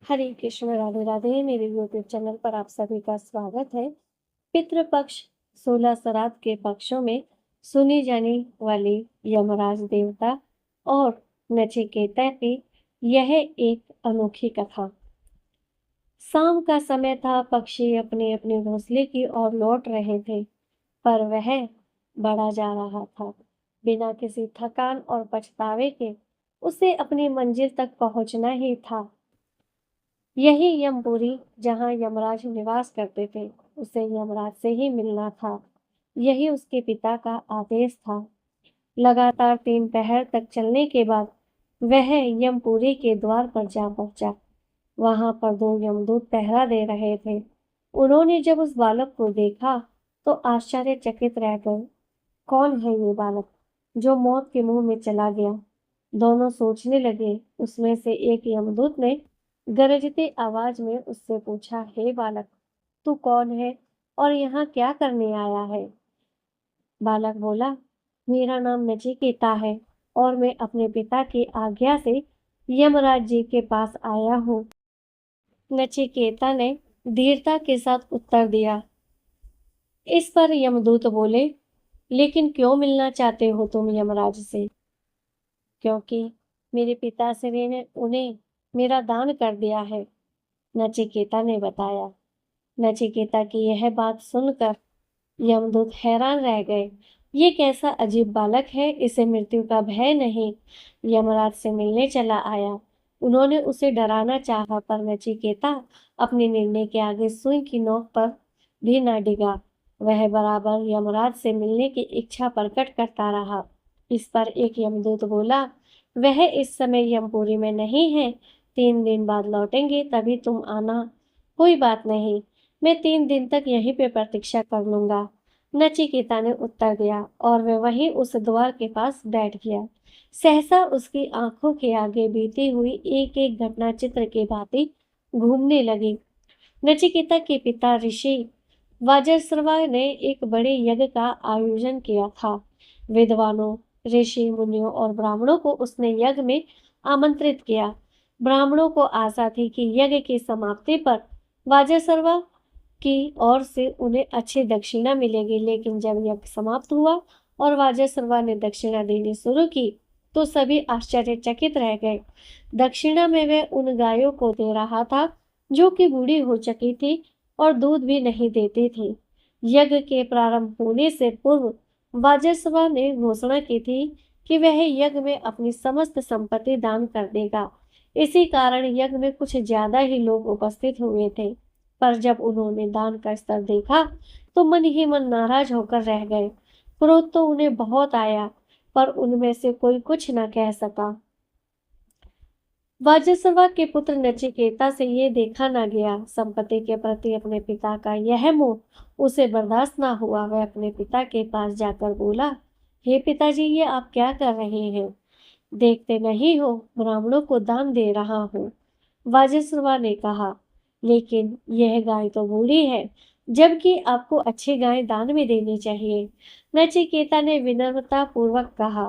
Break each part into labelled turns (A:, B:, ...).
A: हरे कृष्ण राधे राधे। मेरे YouTube channel पर आप सभी का स्वागत है। पितृपक्ष 16 श्राद्ध के पक्षों में सुनी जाने वाली यमराज देवता और नचिकेता की यह एक अनोखी कथा। शाम का समय था। पक्षी अपने अपने घोंसले की ओर लौट रहे थे, पर वह बढ़ा जा रहा था। बिना किसी थकान और पछतावे के उसे अपनी मंजिल तक पहुंचना ही था। यही यमपुरी जहाँ यमराज निवास करते थे, उसे यमराज से ही मिलना था। यही उसके पिता का आदेश था। लगातार 3 पहर तक चलने के बाद वह यमपुरी के द्वार पर जा पहुंचा। वहां पर 2 यमदूत पहरा दे रहे थे। उन्होंने जब उस बालक को देखा तो आश्चर्यचकित रह गए। कौन है ये बालक जो मौत के मुंह में चला गया? दोनों सोचने लगे। उसमें से एक यमदूत ने गरजती आवाज में उससे पूछा, हे बालक, तू कौन है और यहाँ क्या करने आया है? बालक बोला, मेरा नाम नचिकेता है और मैं अपने पिता की आज्ञा से यमराज जी के पास आया हूँ। नचिकेता ने धीरता के साथ उत्तर दिया। इस पर यमदूत बोले, लेकिन क्यों मिलना चाहते हो तुम यमराज से? क्योंकि मेरे पिताश्री ने उन्हें मेरा दान कर दिया है, नचिकेता ने बताया। नचिकेता की यह बात सुनकर यमदूत हैरान रह गए। ये कैसा अजीब बालक है, इसे मृत्यु का भय नहीं। यमराज से मिलने चला आया। उन्होंने उसे डराना चाहा, पर नचिकेता अपने निर्णय के आगे सुई की नोक पर भी न डिगा। वह बराबर यमराज से मिलने की इच्छा प्रकट करता रहा। इस पर एक यमदूत बोला, वह इस समय यमपुरी में नहीं है। 3 दिन बाद लौटेंगे, तभी तुम आना। कोई बात नहीं, मैं 3 दिन तक यहीं पे प्रतीक्षा कर लूंगा, नचिकेता ने उत्तर दिया और वह वहीं उस द्वार के पास बैठ गया। सहसा उसकी आंखों के आगे बीती हुई एक एक घटना चित्र की भांति घूमने लगी। नचिकेता के पिता ऋषि वाजश्रवा ने एक बड़े यज्ञ का आयोजन किया था। विद्वानों, ऋषि मुनियों और ब्राह्मणों को उसने यज्ञ में आमंत्रित किया। ब्राह्मणों को आशा थी कि यज्ञ की समाप्ति पर वाजश्रवा की ओर से उन्हें अच्छी दक्षिणा मिलेगी, लेकिन जब यज्ञ समाप्त हुआ और वाजश्रवा ने दक्षिणा देनी शुरू की तो सभी आश्चर्यचकित रह गए। दक्षिणा में वह उन गायों को दे रहा था जो कि बूढ़ी हो चुकी थी और दूध भी नहीं देती थी। यज्ञ के प्रारंभ होने से पूर्व वाजश्रवा ने घोषणा की थी कि वह यज्ञ में अपनी समस्त संपत्ति दान कर देगा। इसी कारण यज्ञ में कुछ ज्यादा ही लोग उपस्थित हुए थे, पर जब उन्होंने दान का स्तर देखा तो मन ही मन नाराज होकर रह गए। क्रोध तो उन्हें बहुत आया, पर उनमें से कोई कुछ न कह सका। वाजश्रवा के पुत्र नचिकेता से ये देखा न गया। संपत्ति के प्रति अपने पिता का यह मोह उसे बर्दाश्त न हुआ। वह अपने पिता के पास जाकर बोला, हे पिताजी, ये आप क्या कर रहे हैं? देखते नहीं हो, ब्राह्मणों को दान दे रहा हूँ। वाजश्रवा ने कहा, लेकिन यह गाय तो बूढ़ी है, जबकि आपको अच्छी गाय दान में देनी चाहिए। नचिकेता ने विनम्रता पूर्वक कहा,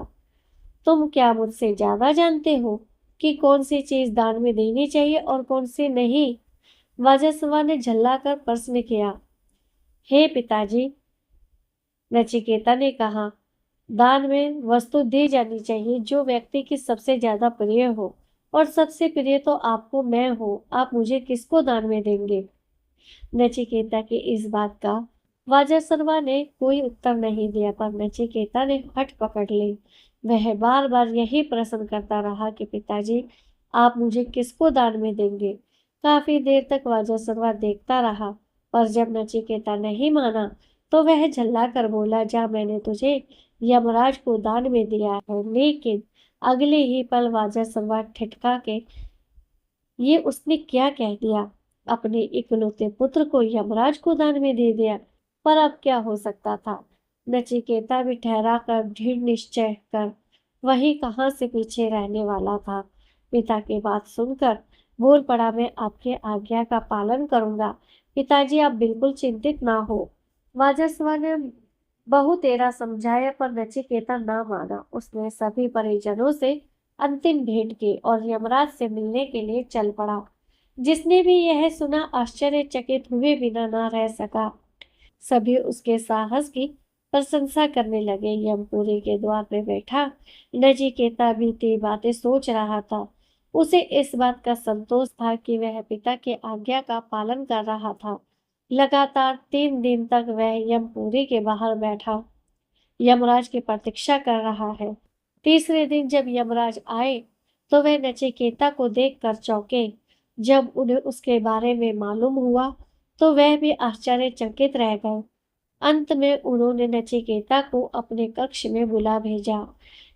A: तुम क्या मुझसे ज्यादा जानते हो कि कौन सी चीज दान में देनी चाहिए और कौन सी नहीं? वाजश्रवा ने झल्लाकर प्रश्न किया। हे पिताजी, नचिकेता ने कहा, दान में वस्तु दी जानी चाहिए जो व्यक्ति की सबसे ज्यादा प्रिय हो, और सबसे प्रिय तो आपको मैं हूँ। आप मुझे किसको दान में देंगे? नचिकेता की इस बात का वाजश्रवा ने कोई उत्तर नहीं दिया, पर नचिकेता ने हट पकड़ ली। वह बार बार यही प्रश्न करता रहा कि पिताजी, आप मुझे किसको दान में देंगे? काफी देर तक वाजश्रवा देखता रहा, पर जब नचिकेता नहीं माना तो वह झल्ला कर बोला, जा, मैंने तुझे यमराज को दान में दिया है। लेकिन अगले ही पल वाजश्रवा ठिठका के, ये उसने क्या कह दिया? अपने इकलौते पुत्र को यमराज को दान में दे दिया। पर अब क्या हो सकता था? नचिकेता भी ठहरा कर दृढ़ निश्चय कर वही कहाँ से पीछे रहने वाला था। पिता की बात सुनकर बोल पड़ा, मैं आपके आज्ञा का पालन करूंगा। पिताजी, आप बिल्कुल चिंतित ना हो। वाजश्रवा ने बहु तेरा समझाया, पर नचिकेता ना माना। उसने सभी परिजनों से अंतिम भेंट की और यमराज से मिलने के लिए चल पड़ा। जिसने भी यह सुना आश्चर्यचकित हुए बिना न रह सका। सभी उसके साहस की प्रशंसा करने लगे। यमपुरी के द्वार पे बैठा नचिकेता बीती बातें सोच रहा था। उसे इस बात का संतोष था कि वह पिता की आज्ञा का पालन कर रहा था। लगातार 3 दिन तक वह यमपुरी के बाहर बैठा यमराज की प्रतीक्षा कर रहा है। तीसरे दिन जब यमराज आए तो वह नचिकेता को देखकर चौंके। जब उन्हें उसके बारे में मालूम हुआ तो वह भी आश्चर्यचकित रह गए। अंत में उन्होंने नचिकेता को अपने कक्ष में बुला भेजा।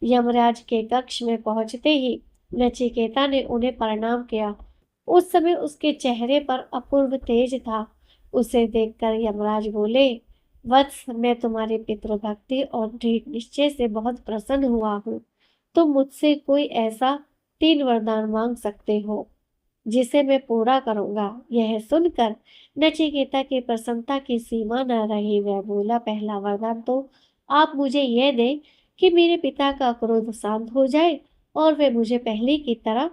A: यमराज के कक्ष में पहुंचते ही नचिकेता ने उन्हें प्रणाम किया। उस समय उसके चेहरे पर अपूर्व तेज था। उसे देखकर यमराज बोले, वत्स, मैं तुम्हारी पितृभक्ति और दृढ़ निश्चय से बहुत प्रसन्न हुआ हूँ। तुम मुझसे कोई ऐसा 3 वरदान मांग सकते हो जिसे मैं पूरा करूंगा। यह सुनकर नचिकेता की प्रसन्नता की सीमा न रही। वह बोला, पहला वरदान तो आप मुझे यह दें कि मेरे पिता का क्रोध शांत हो जाए और वे मुझे पहले की तरह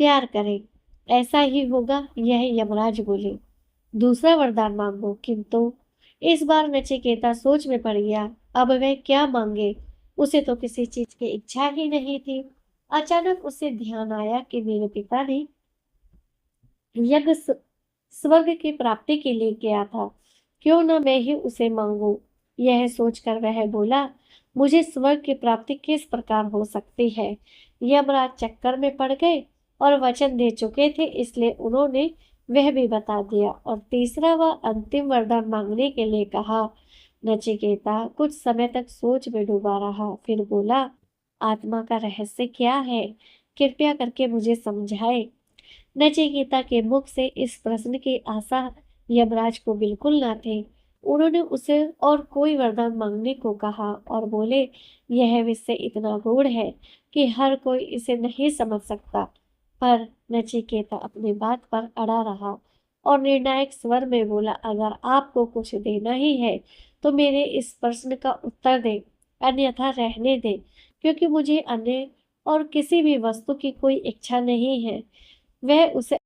A: प्यार करें। ऐसा ही होगा, यह यमराज बोले। दूसरा वरदान मांगो। किंतु इस बार नचिकेता सोच में पड़ गया। अब वह क्या मांगे? उसे तो किसी चीज की इच्छा ही नहीं थी। अचानक उसे ध्यान आया कि मेरे पिता ने यज्ञ स्वर्ग की प्राप्ति के लिए किया था। क्यों न मैं ही उसे मांगू। यह सोचकर वह बोला, मुझे स्वर्ग की प्राप्ति किस प्रकार हो सकती है। यमराज चक्कर में पड़ गए और वचन दे चुके थे, इसलिए उन्होंने वह भी बता दिया और तीसरा व अंतिम वरदान मांगने के लिए कहा। नचिकेता कुछ समय तक सोच में डूबा रहा, फिर बोला, आत्मा का रहस्य क्या है? कृपया करके मुझे समझाए। नचिकेता के मुख से इस प्रश्न की आशा यमराज को बिल्कुल न थी। उन्होंने उसे और कोई वरदान मांगने को कहा और बोले, यह विषय इतना गूढ़ है कि हर कोई इसे नहीं समझ सकता। पर नचिकेता अपनी बात पर अड़ा रहा और निर्णायक स्वर में बोला, अगर आपको कुछ देना ही है तो मेरे इस प्रश्न का उत्तर दें, अन्यथा रहने दें, क्योंकि मुझे अन्य और किसी भी वस्तु की कोई इच्छा नहीं है। वह उसे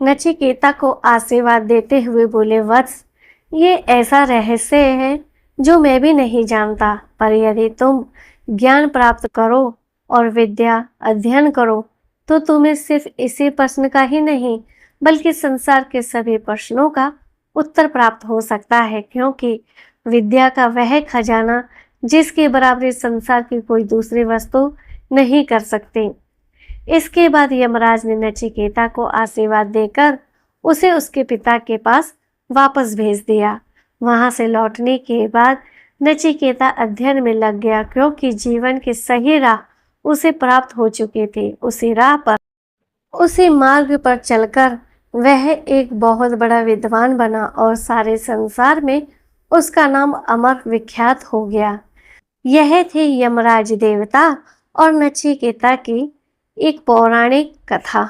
A: नचिकेता को आशीर्वाद देते हुए बोले, वत्स, ये ऐसा रहस्य है जो मैं भी नहीं जानता, पर यदि तुम ज्ञान प्राप्त करो और विद्या अध्ययन करो तो तुम्हें सिर्फ इसी प्रश्न का ही नहीं बल्कि संसार के सभी प्रश्नों का उत्तर प्राप्त हो सकता है, क्योंकि विद्या का वह खजाना जिसकी बराबरी संसार की कोई दूसरी वस्तु नहीं कर सकती। इसके बाद यमराज ने नचिकेता को आशीर्वाद देकर उसे उसके पिता के पास वापस भेज दिया। वहां से लौटने के बाद नचिकेता अध्ययन में लग गया, क्योंकि जीवन की सही राह उसे प्राप्त हो चुकी थी। उसी मार्ग पर चलकर वह एक बहुत बड़ा विद्वान बना और सारे संसार में उसका नाम अमर विख्यात हो गया। यह थी यमराज देवता और नचिकेता की एक पौराणिक कथा।